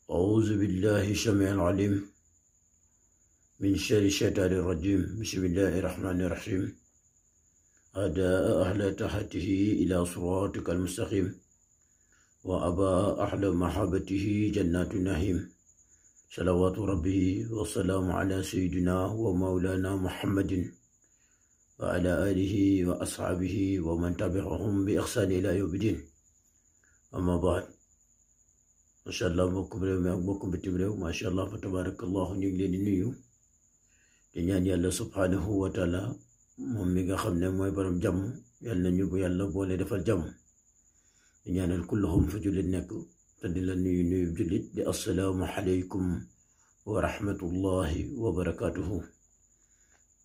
أعوذ بالله السميع العليم من شر الشيطان الرجيم. بسم الله الرحمن الرحيم. أداء أهل تحته إلى صراطك المستقيم، وأبى أهل محبته جنات النعيم. صلوات ربه والسلام على سيدنا ومولانا محمد وعلى آله وأصحابه ومن تبعهم بإحسان إلى يوم الدين. أما بعد، macha allah mbokk réew mi ak mbokk bitim réew, macha allah fa tabarakallahu, ñu ngi leen di nuyu di ñaan yàlla subhanahu wa taala moom mi nga xam ne mooy borom jàmm, yàlla nañu bu yàlla boole defal jàmm. di ñaanal kulluhum fa jullit nekk te di la nuyu jullit di assalaamu aleykum wa rahmatullahi wa barakatuhu.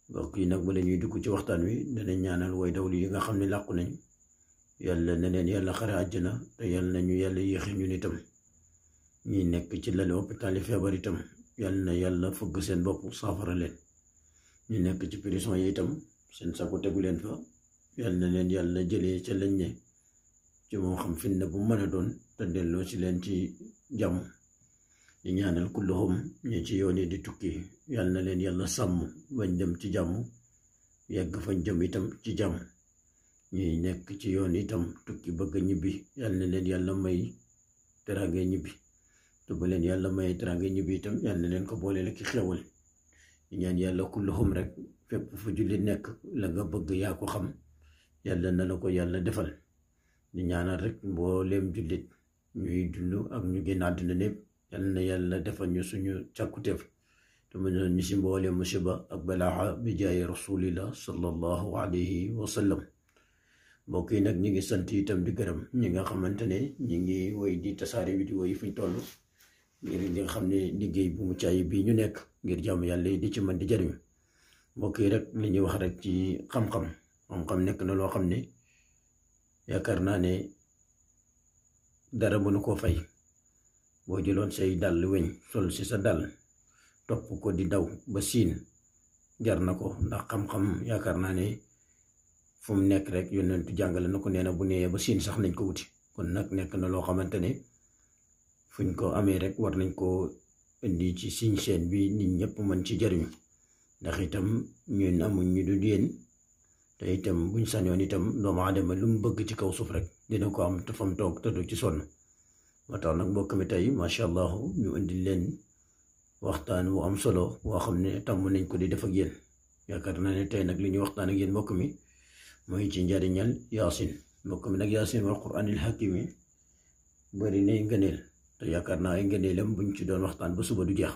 mbokk yi nag bu la ñuy dugg ci waxtaan wi danañ ñaanal way dawlu yi nga xam ne làqu nañ, yàlla na leen yàlla xare àjjana te yàlla nañu yàlla yéexe ñun itam. ñi nekk ci lali hôpital yi feebar itam yàlla na yàlla fëgg seen bopp saafara leen. ñu nekk ci prison yi itam seen sago tegu leen fa, yàlla na leen yàlla jëlee ca lañ ne ci moo xam fitna bu mën a doon te delloo ci leen ci jàmm. di ñaanal kulluhum ñi ci yoon yi di tukki, yàlla na leen yàlla sàmm bañ dem ci jàmm, yegg fañ jëm itam ci jàmm. ñuy nekk ci yoon itam tukki bëgg ñibbi, yàlla na leen yàlla may teraange ñibbi. te ba leen yàlla may teraange ñibbi itam yàlla na leen ko boole la ki xewal. di ñaan yàlla kulluhum rek fépp fu jullit nekk la nga bëgg yaa ko xam, yàlla na la ko yàlla defal. di ñaanal rek mbooleem jullit ñuy dund ak ñu génn àddina népp, yàlla na yàlla defal ñu suñu càkkuteef te mën na ñu si mbooleem musiba ak balaaxa bi jaaye rasulillah sallallahu alayhi wa sallam. mbokk yi nag ñi ngi sant itam di gërëm ñi nga xamante ne ñi ngi woy di tasaare vidéo yi fuñ toll, ngir ñi nga xam ne liggéey bu mu caay bii ñu nekk ngir jàmm yàlla yi di ci mën di jariñu. mbokk yi rek li ñuy wax rek ci xam-xam nekk na loo xam ne yaakaar naa ne dara mënu koo fay. boo jëloon say dàll weñ sol si sa dàll topp ko di daw ba siin jar na ko, ndax xam-xam yaakaar naa ne fu mu nekk rek yonentu jàngale na ko, nee na bu nee ba siin sax nañ ko wuti. kon nag nekk na loo xamante ne fuñ ko amee rek war nañ ko indi ci siñ seen bi nit ñëpp mën ci jariñu, ndax itam ñun amuñ ñu du yéen, te itam buñ sañoon itam doomu aadama lu mu bëgg ci kaw suuf rek dina ko am te fam toog te du ci sonn. moo tax nag mbokk mi tey macha allah ñu indi leen waxtaan wu am solo woo xam ne tàmm nañ ko di def ak yéen. yaakaar naa ne tey nag li ñuy waxtaan ak yéen mbokk mi mooy ci njariñal yaasin. mbokk mi nag yaasin wal quraanil hakiim bari nay ngëneel, te yaakaar naa ay ngëneelam buñ ci doon waxtaan ba suba du jeex.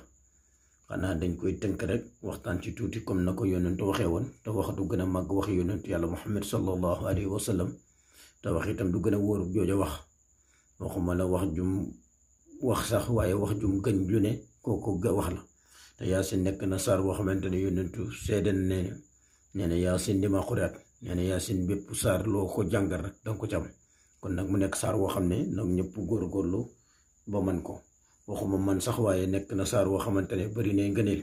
xanaa dañ koy tënk rek waxtaan ci tuuti comme na ko yonentu waxee woon, te wax du gën a màgg waxi yonentu yàlla muhammad sallallahu alayhi wa sallam, te wax itam du gën a wóoru jooja wax. waxuma la wax jum wax sax, waaye wax jum gën lu ne kooku wax la. te yaasin nekk na saar boo xamante ne yonentu seeden nee na yaasin di ma xuraat, nee na yaasin bépp saar loo ko jàngal rek danga ko ci am. kon nag mu nekk saar woo xam ne nag ñëpp góorgóorlu ba man ko. waxuma man sax, waaye nekk na saar woo xamante ne bari na ngëneel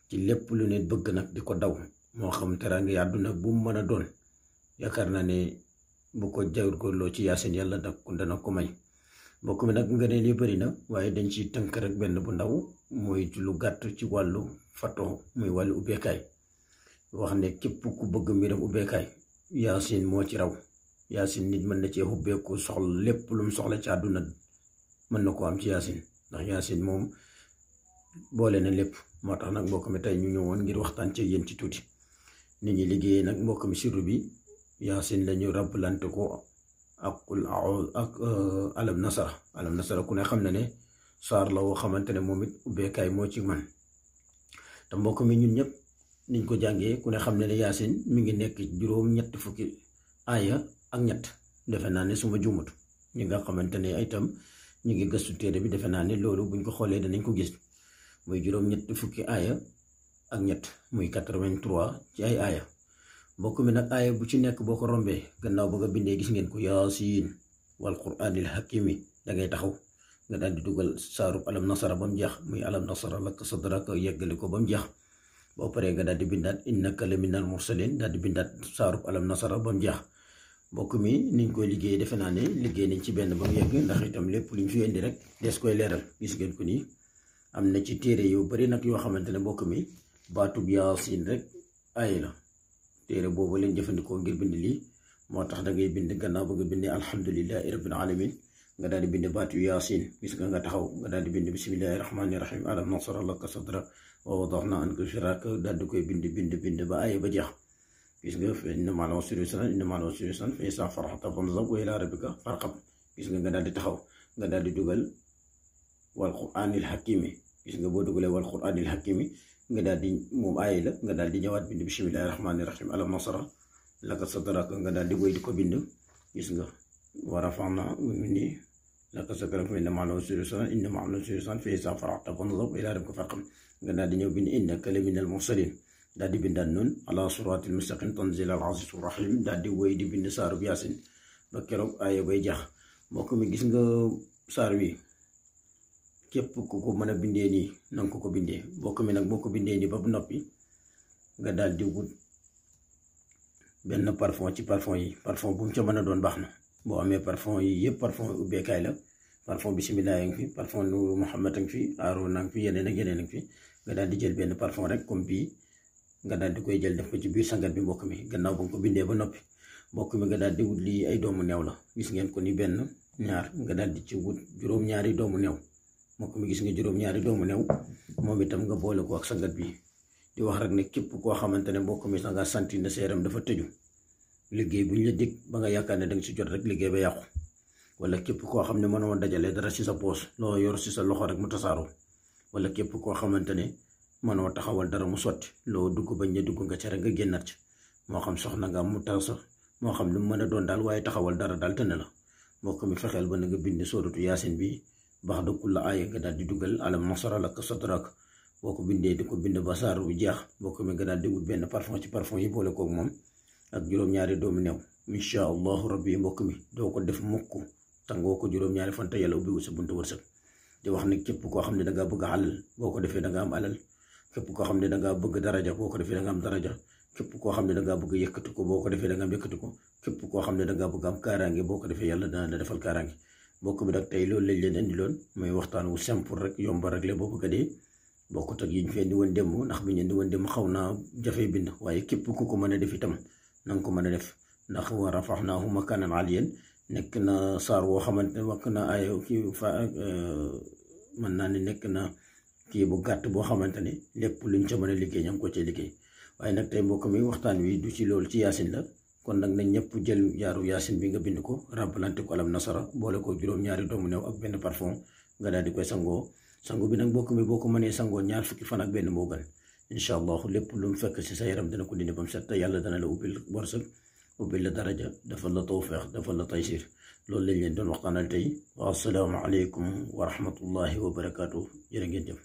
ci lépp lu ne bëgg nag di ko daw, moo xam teraanga àdduna bu mu mën a doon. yaakaar naa ne bu ko góorgóorloo ci yaasin yàlla dana ko may. mbokk mi nag ngëneel yi bari na, waaye dañ ci tënk rek benn bu ndaw, mooy lu gàtt ci wàllu fato, muy wàllu ubbeekaay. wax ne képp ku bëgg mbiram ubbeekaay yaasin moo ci raw. yaasin nit mën na cee ubbeeku soxla lépp lu mu soxla ci àdduna mën na ko am ci yaasin, ndax yaasin moom boole na lépp. moo tax nag mbokk mi tey ñu ñëwoon ngir waxtaan ci yéen ci tuuti. nit ñi liggéeyee nag mbokk mi siru bi yaasin lañu rabbalante ko ak alam nasara ku ne xam na ne saar la woo xamante ne moom it ubbeekaay moo ci man. te mbokk mi ñun ñëpp niñ ko jàngee ku ne xam ne ne yaasin mi ngi nekk juróom-ñett fukki aaya ak ñett, defe naa ne suma juumut. ñi nga xamante ne itam ñu ngi gëstu téere bi defe naa ne loolu buñ ko xoolee danañ ko gis, muy juróom-ñett fukki aaya ak ñett, muy 83 ci ay aaya. mbokk mi nag aaya bu ci nekk boo ko rombee gannaaw ba nga bindee gis ngeen ko yaasin wal quraanil hakiim da ngay taxaw nga daal di dugal saarub alam nasara ba mu jeex, muy alam nasara laka sadraka yeggale ko ba mu jeex. boo paree nga daal di bindaat innaka la minal mursalin, daal di bindaat saarub alam nasara ba mu jeex. mbokk mi niñ koy liggéey defe naa ne liggéey nañ ci benn ba mu yegg ndax itam lépp luñ fi indi rek des koy leeral. gis ngeen ko nii am na ci téere yu bari nag yoo xamante ne mbokk mi baatub yaasin rek ay la téere boobu leen jëfandikoo ngir bind lii moo tax da ngay bind gannaaw ba nga bindee alhamdulillahi rabbil alamin nga daal di bind baatu yaasin gis nga taxaw nga daal di bind bismillahi rahmani rahim alam nasara laka sadrak wa wada'na anka wizrak daal di koy bind ba aaya ba jeex. gis nga fa inna ma'al usri yusran inna ma'al usri yusran fa izaa faragta fansab wa ilaa rabbika farghab. gis nga daal di taxaw nga daal di dugal wal qur'aanil hakimi. gis nga boo dugalee wal qur'aanil hakimi nga daal di moom aaya la nga daal di ñëwaat bind bismillahi rahmani rahim alam nasara laka sadrak nga daal di wéy di ko bind. gis nga wa rafa'na nii laka sadrak inna ma'al usri yusran inna ma'al usri yusran fa izaa faragta fansab wa ilaa rabbika farghab nga daal di ñëw bind innaka laminal mursalin daal di bindaat noonu ala siraatil mustaqim tanzil al aziz rahim daal di wéy di bind saaru yaasin ba keroog aaya bay jax. mbokk mi gis nga saar wi képp ku ko mën a bindee nii na nga ko bindee. mbokk mi nag boo ko bindee nii ba noppi nga daal di wut benn parfum ci parfum yi parfum bu mu ca mën a doon baax na. boo amee parfum yi yëpp parfum ubbeekaay la parfum bisimilah a ngi fi parfum nuuru Muhammad a ngi fi aaroon a ngi fi yeneen ak yeneen a ngi fi nga daal di jël benn parfum rek comme bii nga daal di koy jël def ko ci biir sangat bi mbokk mi gannaaw ba nga ko bindee ba noppi. mbokk mi nga daal di wut lii ay doomu neew la gis ngeen ko ni benn ñaar nga daal di ci wut juróom-ñaari doomu neew. mbokk mi gis nga juróom-ñaari doomu neew moom itam nga boole ko ak sangat bi di wax rek ne képp koo xamante ne mbokk mi sax nga santi na sa yaram dafa tëju liggéey buñ la dig ba nga yaakaar ne danga si jot rek liggéey ba yàqu. wala képp koo xam ne mënoo dajale dara si sa poos loo yor si sa loxo rek mu tasaaroo. wala képp koo xamante ne mënoo taxawal dara mu sotti loo dugg bañ ne dugg nga ca rek nga génnaat ci moo xam soxna nga am mu taw sax moo xam lu mu mën a doon daal waaye taxawal dara daal tënn la. mbokk mi fexeel ba na nga bind sóoratu yaasin bi baax da kulla aaya nga daal di dugal alam nasara laka sadrak boo ko bindee di ko bind ba saar bu jeex mbokk mi nga daal di wut benn parfum ci parfum yi boole koog moom ak juróom-ñaari doomu new. incha allahu rabbi mbokk mi doo ko def mukk tangoo ko juróom-ñaari fan te yàlla ubbiwul sa buntu wërsëg. di wax ne képp koo xam ne dangaa bëgg alal boo ko defee danga am alal. képp koo xam ne dangaa bëgg daraja boo ko defee danga am daraja. képp koo xam ne dangaa bëgg yëkkati ko boo ko defee danga am yëkkati ko. képp koo xam ne dangaa bëgg am kaaraange boo ko defee yàlla dana la defal kaaraange. mbokk bi nag tey loolu lañ leen indi loon mooy waxtaan wu simple rek yomb rek la boo bëgg a dee bokkut ak yi ñu fi indi woon démb ndax bi ñu indi woon démb xaw naa jafe bind waaye képp ku ko mën a def itam na nga ko mën a def ndax wa rafaxnaahu makaanan aliyyan nekk na saar woo xamante ne wax na ay kii fa mën naa ne nekk na kii bu gàtt boo xamante ne lépp luñ ca mën a liggéey ña ngi ko cee liggéey. waaye nag tey mbokk mi waxtaan wi du ci loolu ci yaasin la kon nag nañ ñëpp jël jaaru yaasin bi nga bind ko remplante ko alam nasara boole ko juróom-ñaari doomu new ak benn parfum nga daal di koy sangoo. sangu bi nag mbokk mi boo ko mënee sangoo 2 fukki fan ak benn moo gën incha allah lépp lu mu fekk si sa yaram dana ko dindi ba mu set te yàlla dana la ubbil wërsëg ubbil la daraja defal la tawfeex defal la taysir loolu lañ leen doon waxtaanal tey wa assalaamu aleykum wa rahmatullahi wa barakaatu jërë ngeen jëf.